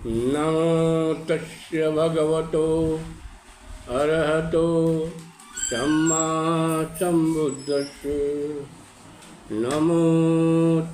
नमो तस्य भगवतो अरहतो सम्मा सम्बुद्धस्य। नमो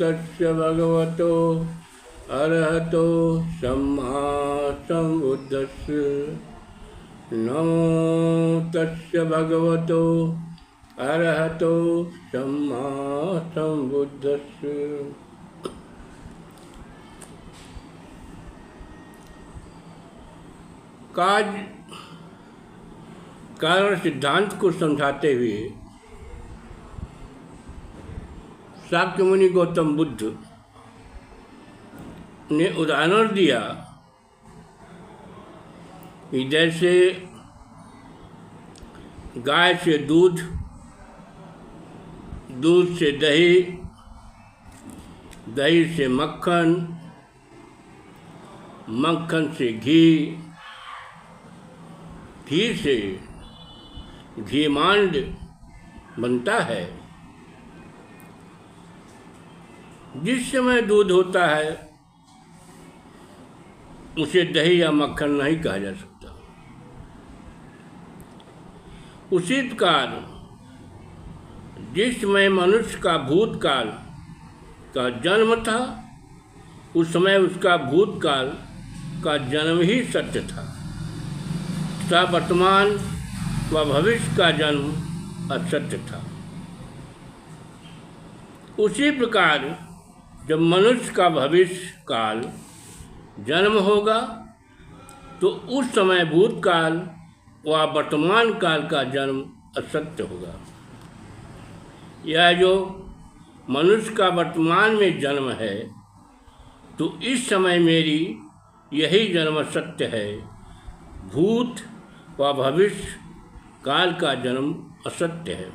तस्य भगवतो अरहतो सम्मा सम्बुद्धस्य। नमो तस्य भगवतो अरहतो सम्मा सम्बुद्धस्य। कारण सिद्धांत को समझाते हुए शाक्य मुनि गौतम बुद्ध ने उदाहरण दिया कि जैसे गाय से दूध, दूध से दही, दही से मक्खन, मक्खन से घी, घी से घीमांड बनता है। जिस समय दूध होता है उसे दही या मक्खन नहीं कहा जा सकता। उसी प्रकार जिस समय मनुष्य का भूतकाल का जन्म था उस समय उसका भूतकाल का जन्म ही सत्य था, तथा वर्तमान व भविष्य का जन्म असत्य था। उसी प्रकार जब मनुष्य का भविष्य काल जन्म होगा तो उस समय भूतकाल व वर्तमान काल का जन्म असत्य होगा। यह जो मनुष्य का वर्तमान में जन्म है तो इस समय मेरी यही जन्म सत्य है, भूत व भविष्य काल का जन्म असत्य है।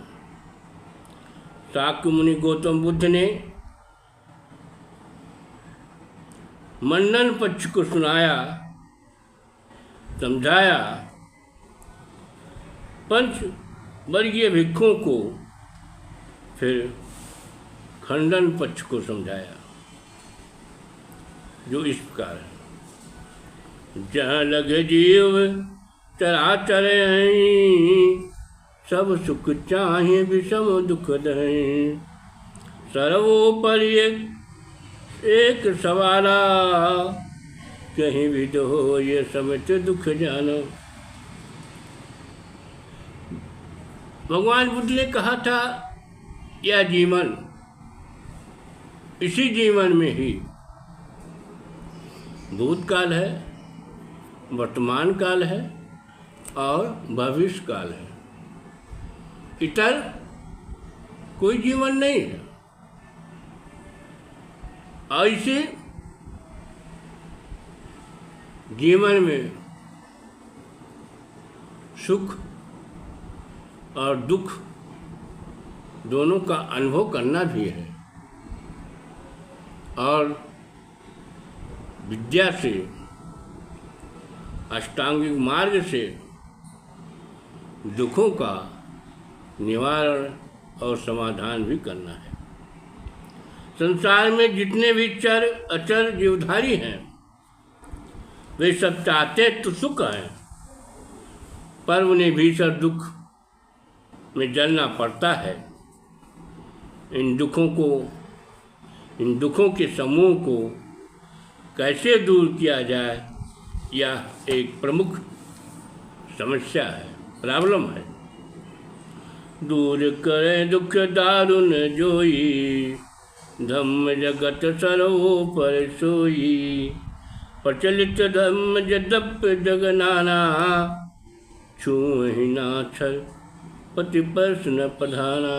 शाक्य मुनि गौतम बुद्ध ने मंडन पक्ष को सुनाया, समझाया, पंच वर्गीय भिक्षुओं को फिर खंडन पक्ष को समझाया, जो इस प्रकार है। जहाँ लगे जीव चराचर हैं, सब सुख चाहे विषम दुख दहें। सर्वोपरि एक सवाला, कहीं भी दो ये समित दुख जानो। भगवान बुद्ध ने कहा था यह जीवन, इसी जीवन में ही भूतकाल है, वर्तमान काल है और भविष्य काल है। इतर कोई जीवन नहीं है। ऐसे जीवन में सुख और दुख दोनों का अनुभव करना भी है, और विद्या से, अष्टांगिक मार्ग से दुखों का निवारण और समाधान भी करना है। संसार में जितने भी चर अचर जीवधारी हैं वे सब चाहते तो सुख हैं, पर उन्हें भीषण दुख में जलना पड़ता है। इन दुखों के समूह को कैसे दूर किया जाए, यह एक प्रमुख समस्या है, प्रॉब्लम है। दूर करे दुख दारुण जोई, धम्म जगत सर्वोपर सोई। प्रचलित धम्म जदप जगनाना, छूहि नाक्षर पति प्रश्न प्रधाना।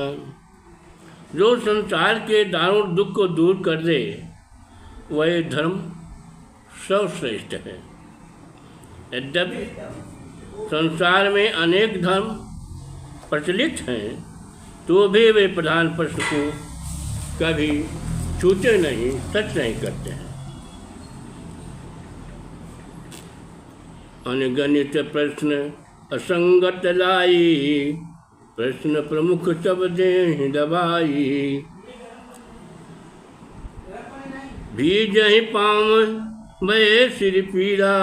जो संसार के दारुण दुख को दूर कर दे वह धर्म सर्वश्रेष्ठ है। यद्यपि संसार में अनेक धर्म प्रचलित हैं तो भी वे प्रधान प्रश्न को कभी छूते नहीं, सच नहीं करते हैं। अनगणित प्रश्न असंगत लाई, प्रश्न प्रमुख सब देहि दबाई। बीज ही पाम भये सिर पीरा,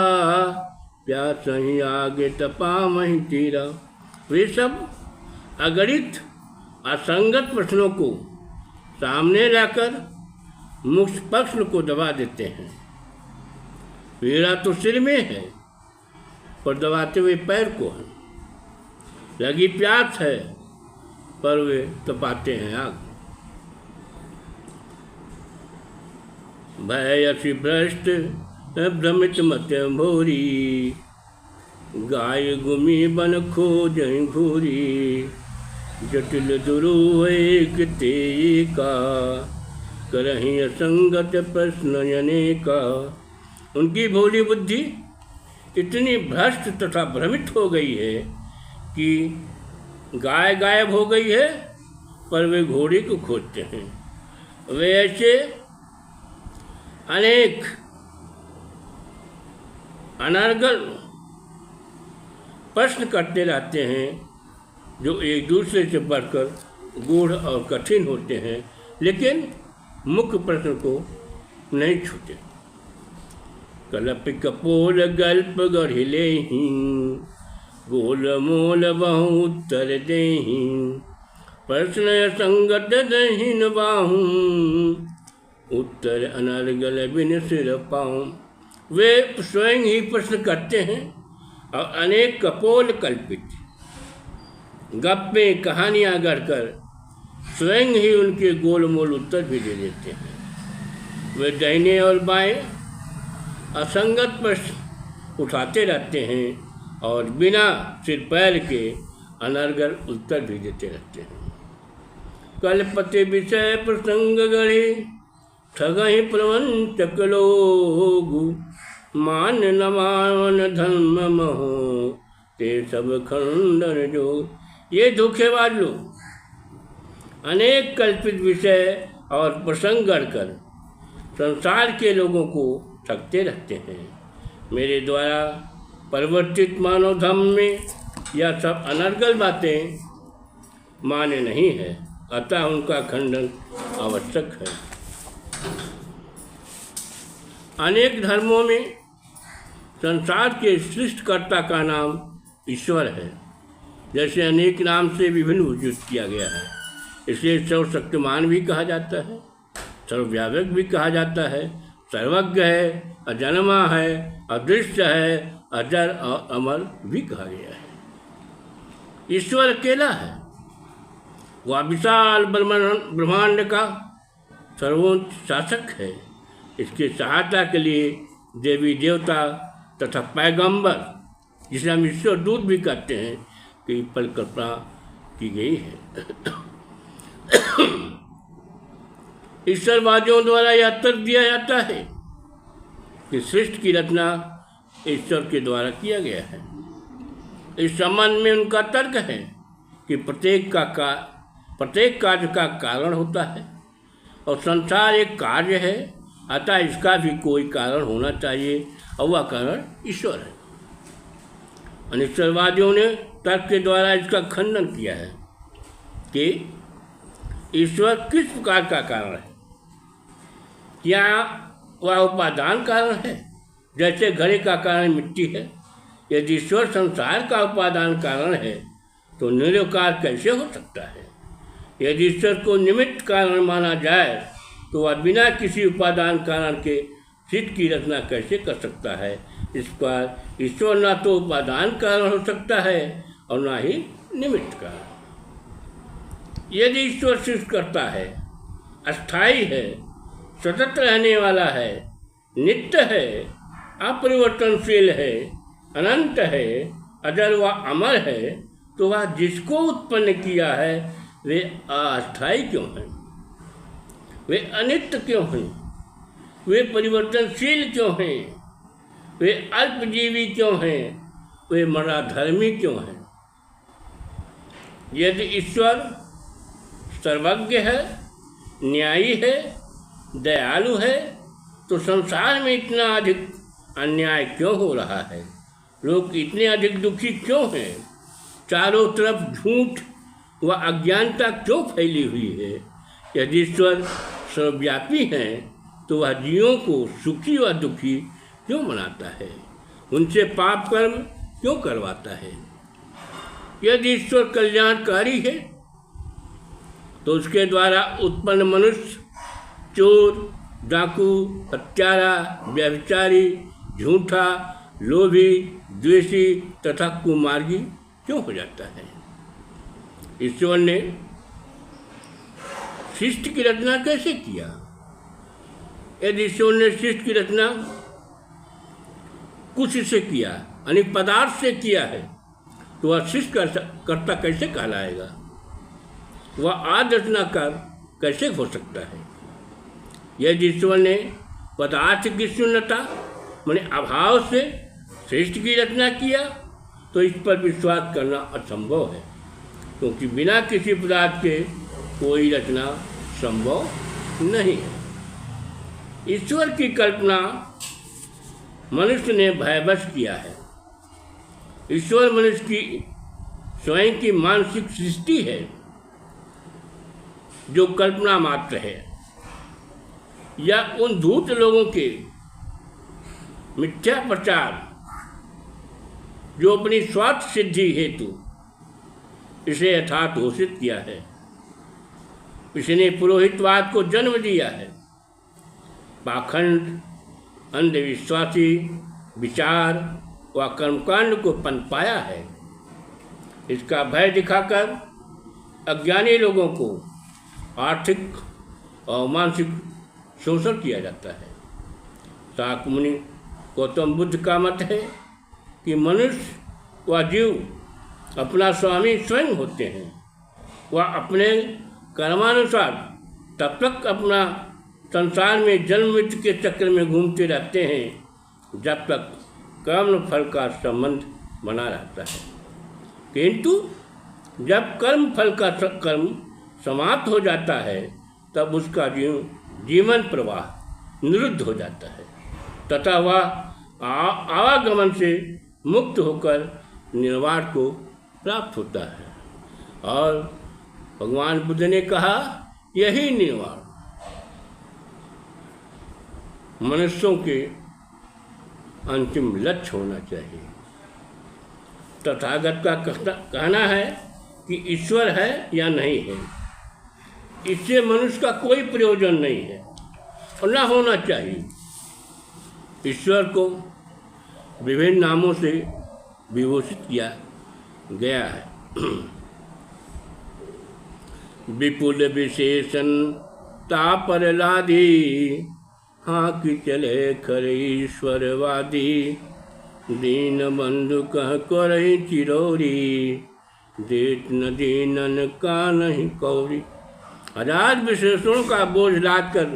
प्यास ही आगे तपा मही तीरा। वे सब अगणित असंगत प्रश्नों को सामने लाकर मुख्य प्रश्न को दबा देते हैं। पीड़ा तो सिर में है, पर दबाते हुए पैर को है। लगी प्यास है, पर वे तपाते हैं आग। भय अति भ्रष्ट भ्रमित मत भोरी, गाय गुमी बन खोज घोरी। जटिल दुरूह एक का, करही असंगत प्रश्न अनेका। उनकी भोली बुद्धि इतनी भ्रष्ट तथा भ्रमित हो गई है कि गाय गायब हो गई है, पर वे घोड़े को खोजते हैं। वे ऐसे अनेक अनर्गल प्रश्न करते रहते हैं जो एक दूसरे से बढ़कर गूढ़ और कठिन होते हैं, लेकिन मुख्य प्रश्न को नहीं छूते। कलप कपोल गल्प गढ़िले ही, गोल मोल बहु उत्तर देही। प्रश्न असंगत दहीन बाहू, उत्तर अनर्गल बिन सिर पाऊँ। वे स्वयं ही प्रश्न करते हैं और अनेक कपोल कल्पित गप्पें कहानियाँ गढ़कर स्वयं ही उनके गोलमोल उत्तर भी दे देते हैं। वे दाहिने और बाएं असंगत प्रश्न उठाते रहते हैं और बिना सिर पैर के अनर्गल उत्तर भी देते रहते हैं। कल्पते विषय प्रसंग गढ़े, ठगहि प्रवंचक लोगु। मान न मान धर्म महो, ते सब खंडन जोग। ये धोखेबाज लोग अनेक कल्पित विषय और प्रसंग गढ़कर संसार के लोगों को ठगते रहते हैं। मेरे द्वारा परिवर्तित मानव धर्म में यह सब अनर्गल बातें मान्य नहीं है, अतः उनका खंडन आवश्यक है। अनेक धर्मों में संसार के सृष्टिकर्ता का नाम ईश्वर है। जैसे अनेक नाम से विभिन्न वजूद किया गया है, इसलिए सर्वशक्तिमान भी कहा जाता है, सर्वव्यापक भी कहा जाता है, सर्वज्ञ है, अजन्मा है, अदृश्य है, अजर और अमर भी कहा गया है। ईश्वर अकेला है, वह विशाल ब्रह्मांड का सर्वोच्च शासक है। इसकी सहायता के लिए देवी देवता तथा पैगंबर, जिसे हम ईश्वर दूत भी कहते हैं, की परिकल्पना की गई है। ईश्वरवादियों द्वारा यह तर्क दिया जाता है कि सृष्टि की रचना ईश्वर के द्वारा किया गया है। इस संबंध में उनका तर्क है कि प्रत्येक कार्य का कारण होता है और संसार एक कार्य है, अतः इसका भी कोई कारण होना चाहिए और वह कारण ईश्वर है। अनिश्वरवादियों ने तर्क के द्वारा इसका खंडन किया है कि ईश्वर किस प्रकार का कारण है। क्या वह उपादान कारण है, जैसे घड़े का कारण मिट्टी है? यदि ईश्वर संसार का उपादान कारण है तो निरकार कैसे हो सकता है? यदि ईश्वर को निमित्त कारण माना जाए तो वह बिना किसी उपादान कारण के सृष्टि की रचना कैसे कर सकता है? इस पर ईश्वर ना तो उपादान कारण हो सकता है और ना ही निमित्त कारण। यदि ईश्वर सृष्टि करता है, अस्थायी है, सतत रहने वाला है, नित्य है, अपरिवर्तनशील है, अनंत है, अजर व अमर है, तो वह जिसको उत्पन्न किया है वे अस्थायी क्यों हैं? वे अनित्य क्यों हैं? वे परिवर्तनशील क्यों हैं? वे अल्पजीवी क्यों हैं? वे मराधर्मी क्यों हैं? यदि ईश्वर सर्वज्ञ है, न्यायी है, दयालु है, तो संसार में इतना अधिक अन्याय क्यों हो रहा है? लोग इतने अधिक दुखी क्यों हैं? चारों तरफ झूठ व अज्ञानता क्यों फैली हुई है? यदि ईश्वर सर्वव्यापी हैं तो वह जीवों को सुखी व दुखी क्यों बनाता है? उनसे पाप कर्म क्यों करवाता है? यदि ईश्वर कल्याणकारी है तो उसके द्वारा उत्पन्न मनुष्य चोर, डाकू, हत्यारा, व्यभिचारी, झूठा, लोभी, द्वेषी तथा कुमार्गी क्यों हो जाता है? ईश्वर ने सृष्टि की रचना कैसे किया? यदि ईश्वर ने सृष्टि की रचना कुछ से किया, अनेक पदार्थ से किया है, तो वह सृष्टि कर्ता कैसे कहलाएगा? वह आदि रचनाकार कैसे हो सकता है? यदि ईश्वर ने पदार्थ की शून्यता माने अभाव से सृष्टि की रचना किया तो इस पर विश्वास करना असंभव है, क्योंकि बिना किसी पदार्थ के कोई रचना संभव नहीं है। ईश्वर की कल्पना मनुष्य ने भयवश किया है। ईश्वर मनुष्य की स्वयं की मानसिक सृष्टि है जो कल्पना मात्र है, या उन धूर्त लोगों के मिथ्या प्रचार जो अपनी स्वार्थ सिद्धि हेतु इसे यथार्थ घोषित किया है। इसने पुरोहितवाद को जन्म दिया है। पाखंड, अंधविश्वासी विचार व कर्मकांड को पनपाया है। इसका भय दिखाकर अज्ञानी लोगों को आर्थिक और मानसिक शोषण किया जाता है। शाक्य मुनि गौतम बुद्ध का मत है कि मनुष्य व जीव अपना स्वामी स्वयं होते हैं। वह अपने कर्मानुसार तब तक अपना संसार में जन्म मृत्यु के चक्र में घूमते रहते हैं जब तक कर्म फल का संबंध बना रहता है, किंतु जब कर्म फल का कर्म समाप्त हो जाता है तब उसका जीवन प्रवाह निरुद्ध हो जाता है तथा वह आवागमन से मुक्त होकर निर्वाण को प्राप्त होता है। और भगवान बुद्ध ने कहा, यही निर्वाण मनुष्यों के अंतिम लक्ष्य होना चाहिए। तथागत का कहना है कि ईश्वर है या नहीं है, इससे मनुष्य का कोई प्रयोजन नहीं है और न होना चाहिए। ईश्वर को विभिन्न नामों से विभूषित किया गया है। विपुल विशेषण तापरलादी, हाँ कि चले खर ईश्वरवादी, दीन बंधु कह करहि चिरौरी, देत न दीनन का नहीं कौरी। हजार विशेषणों का बोझ लादकर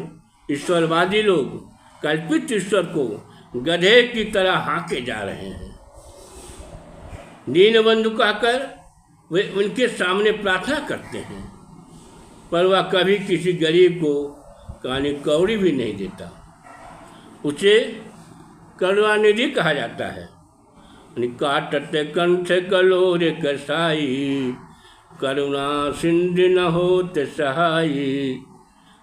ईश्वरवादी लोग कल्पित ईश्वर को गधे की तरह हाँके जा रहे हैं। दीन बंधु कहकर वे उनके सामने प्रार्थना करते हैं, पर वह कभी किसी गरीब को कानी कौड़ी भी नहीं देता। उसे करुणानिधि कहा जाता है। काटत कंठ कलोरे कसाई, करुणा सिंधु न होत सहाई,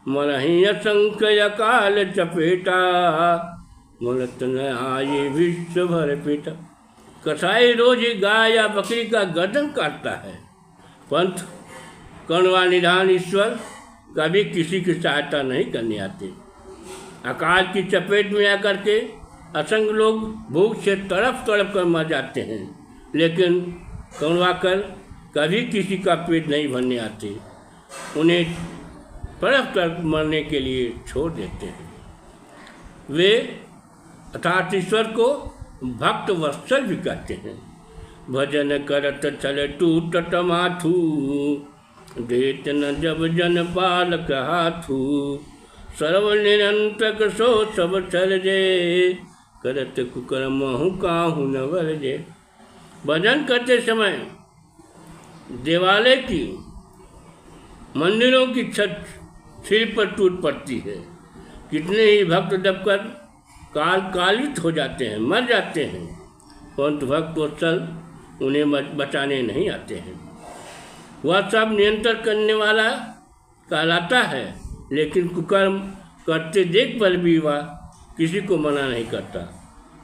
मरहि असंख्य अकाल चपेटा, मुलत न आये विश्व भर पेटा। कसाई रोज गाय या बकरी का गर्दन काटता है, पंथ करुणा निधान ईश्वर कभी किसी की सहायता नहीं करने आते। अकाल की चपेट में आकर के असंख्य लोग भूख से तड़प तड़प कर मर जाते हैं, लेकिन करुणाकर कभी किसी का पेट नहीं भरने आते, उन्हें तड़प तड़प मरने के लिए छोड़ देते हैं। वे अर्थात ईश्वर को भक्त वत्सल भी कहते हैं। भजन करत चल टूटत माथू, देत न जब जन पालक हाथू, सर्व निरंतक सो सब चल जे, करत कुकर्म काहू न वर्जे। भजन करते समय देवालय की मंदिरों की छत सिर पर टूट पड़ती है। कितने ही भक्त दबकर कालित हो जाते हैं, मर जाते हैं, परंतु भक्त वत्सल उन्हें बचाने नहीं आते हैं। वह सब नियंत्रण करने वाला कहलाता है, लेकिन कुकर्म करते देख पर भी वह किसी को मना नहीं करता।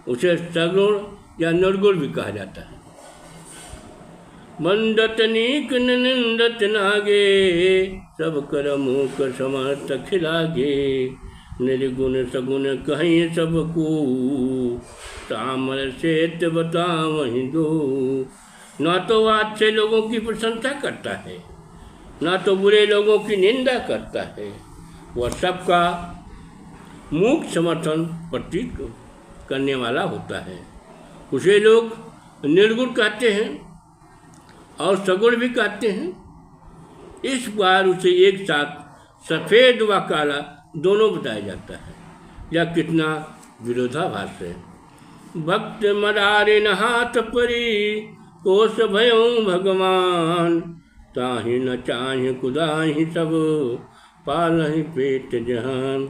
उसे सगुण या निर्गुण भी कहा जाता है। बंदत नीक निंदत नागे, सब कर मूक समस्त खिलागे। निर्गुण सगुण कहीं सबको, सामर से बतावहीं दो। ना तो अच्छे लोगों की प्रशंसा करता है, ना तो बुरे लोगों की निंदा करता है। वह सबका मूक समर्थन प्रतीत करने वाला होता है। उसे लोग निर्गुण कहते हैं और सगुण भी कहते हैं। इस बार उसे एक साथ सफ़ेद व काला दोनों बताया जाता है। यह कितना विरोधाभास है। भक्त मदारे न हाथ परी, कोस भयों भगवान। ताहि न चाहि कुदाहि सब, पालहि पेट जहान।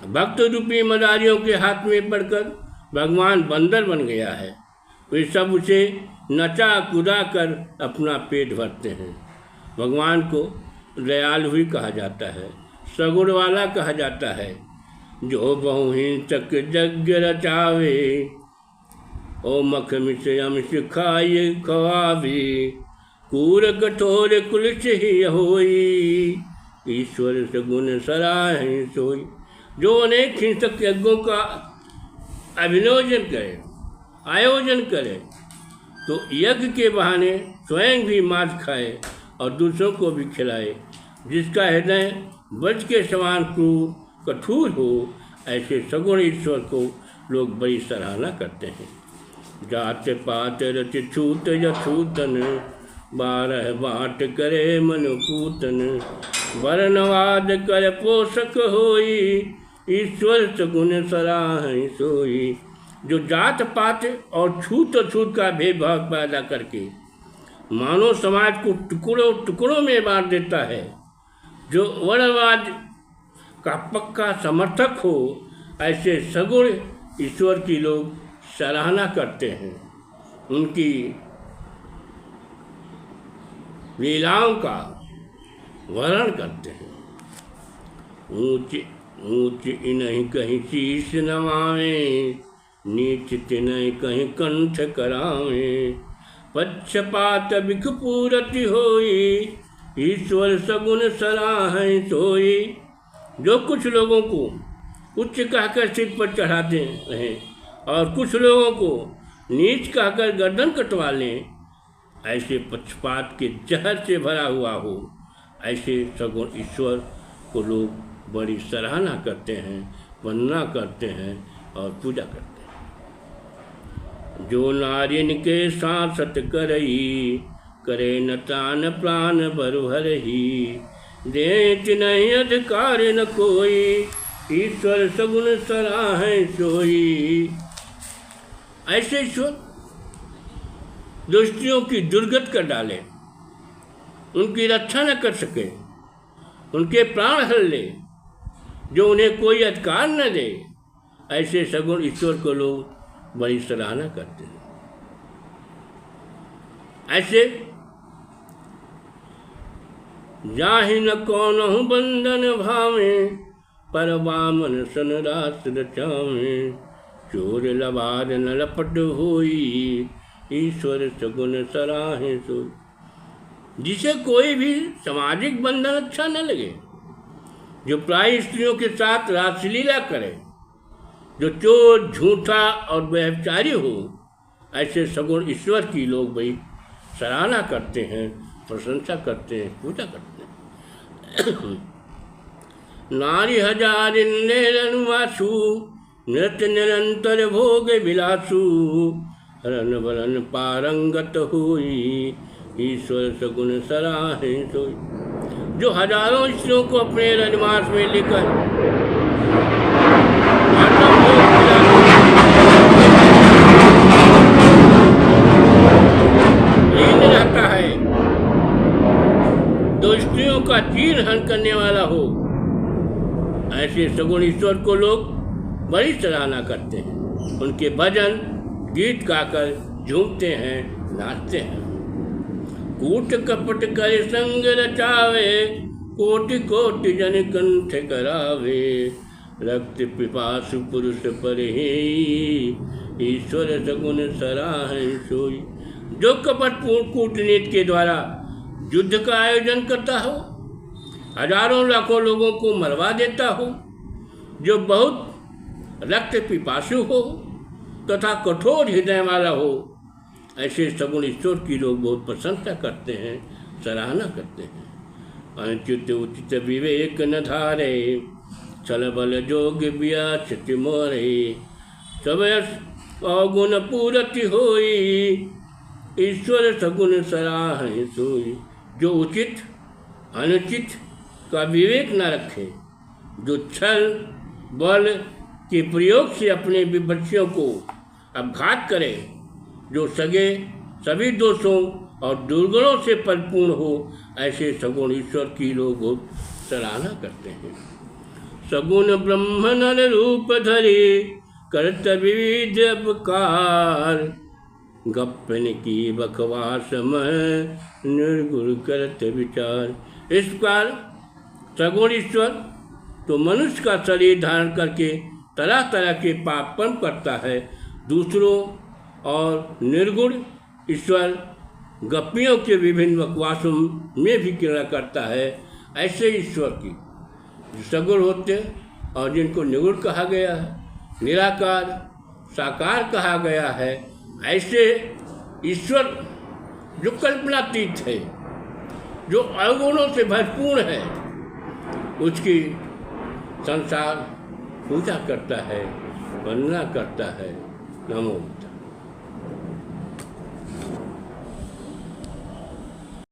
भक्त रूपी मदारियों के हाथ में पड़कर भगवान बंदर बन गया है। वे सब उसे नचा कुदा कर अपना पेट भरते हैं। भगवान को दयालु भी कहा जाता है, सगुण वाला कहा जाता है। जो बहुहिंसक यज्ञ रचावे, ओ मख मिस अमिष खाए खवावे। कूर कठोर कुलिस ही होई, ईश्वर सगुण सराहे सोई। जो अनेक हिंसक यज्ञों का आयोजन करे तो यज्ञ के बहाने स्वयं भी मांस खाए और दूसरों को भी खिलाए। जिसका हृदय वज्र के समान क्रूर कठोर हो, ऐसे सगुण ईश्वर को लोग बड़ी सराहना करते हैं। जात पात रच छूत यछूतन, 12 बाट करे मनुपूतन। वर्णवाद कर पोषक होई, ईश्वर सगुण सराहे सोई। जो जात पात और छूत अछूत का भेदभाव पैदा करके मानव समाज को टुकड़ों टुकड़ों में बांट देता है, जो वर्णवाद का पक्का समर्थक हो, ऐसे सगुण ईश्वर की लोग सराहना करते हैं। उनकी लीलाओं का वर्णन करते हैं। ऊंच ऊंच इन्हीं कहीं शीश नवावे, नीच तिन्हीं कहीं कंठ करावे। पक्षपात बिखपूरति होई, ईश्वर सगुण सराहे सोई। जो कुछ लोगों को उच्च कहकर सिर पर चढ़ाते हैं और कुछ लोगों को नीच कहकर गर्दन कटवा लें, ऐसे पक्षपात के जहर से भरा हुआ हो, ऐसे सगुण ईश्वर को लोग बड़ी सराहना करते हैं, वंदना करते हैं और पूजा करते हैं। जो नारिन के सांसत करई, करे न तान प्राण बरुहरही। दे तिन्हीं अधिकार न कोई, ईश्वर सगुण सराहे सोई। ऐसे ईश्वर दुष्टियों की दुर्गत कर डाले, उनकी रक्षा न कर सके, उनके प्राण हर ले, जो उन्हें कोई अधिकार न दे, ऐसे सगुण ईश्वर को लोग बड़ी सराहना करते हैं। ऐसे जाहि न कौनहु बंधन भावे, पर बामन सन रास रचावे। चोर लबार न लपट होई, ईश्वर सगुण सराहे सोई। जिसे कोई भी सामाजिक बंधन अच्छा न लगे, जो प्राय स्त्रियों के साथ रासलीला करे, जो चोर झूठा और व्यभिचारी हो, ऐसे सगुण ईश्वर की लोग बड़ी सराहना करते हैं, प्रशंसा करते हैं, पूजा करते हैं। नारी हजार निरनुवासु, नृत्य निरंतर भोग विलासु। रन बरन पारंगत हुई, ईश्वर सगुण सराहे सोई। जो हजारों स्त्रियों को अपने रजमास में लेकर रहता है, दो स्त्रियों का चीर हरण करने वाला हो, ऐसे सगुण ईश्वर को लोग बड़ी सराहना करते हैं। उनके भजन गीत गाकर झूमते हैं, नाचते हैं। कूट कपट कर संग रचावे, कोटि कोटि जन कंठ करावे। रक्त पिपासु पुरुष पर ही, ईश्वर सगुन सराहै सोई। जो कपटपूर्ण कूटनीति के द्वारा युद्ध का आयोजन करता हो, हजारों लाखों लोगों को मरवा देता हो, जो बहुत रक्त पिपासु हो तथा कठोर हृदय वाला हो, ऐसे सगुण ईश्वर की लोग बहुत प्रशंसा करते हैं, सराहना करते हैं। अनुचित उचित विवेक न धारे, छल बल जोग व्याचित मोरे। सब अवगुण पूरति होई, ईश्वर सगुण सराहै सोई। जो उचित अनुचित का विवेक न रखे, जो छल बल के प्रयोग से अपने विपक्षियों को अपघात करे, जो सभी दोषों और दुर्गुणों से परिपूर्ण हो, ऐसे सगुण ईश्वर की लोग बहुत सराहना करते हैं। सगुण ब्रह्म नर रूप धरे, करत विविध अपकार। गप्पन की बकवास में निर्गुण करत विचार। इस प्रकार सगुण ईश्वर तो मनुष्य का शरीर धारण करके तरह तरह के पाप कर्म करता है, दूसरों और निर्गुण ईश्वर गप्पियों के विभिन्न बकवासों में भी क्रीड़ा करता है। ऐसे ईश्वर की जो सगुण होते और जिनको निर्गुण कहा गया है, निराकार साकार कहा गया है, ऐसे ईश्वर जो कल्पनातीत है, जो अवगुणों से भरपूर है, उसकी संसार पूजा करता है, वंदना करता है। नमो।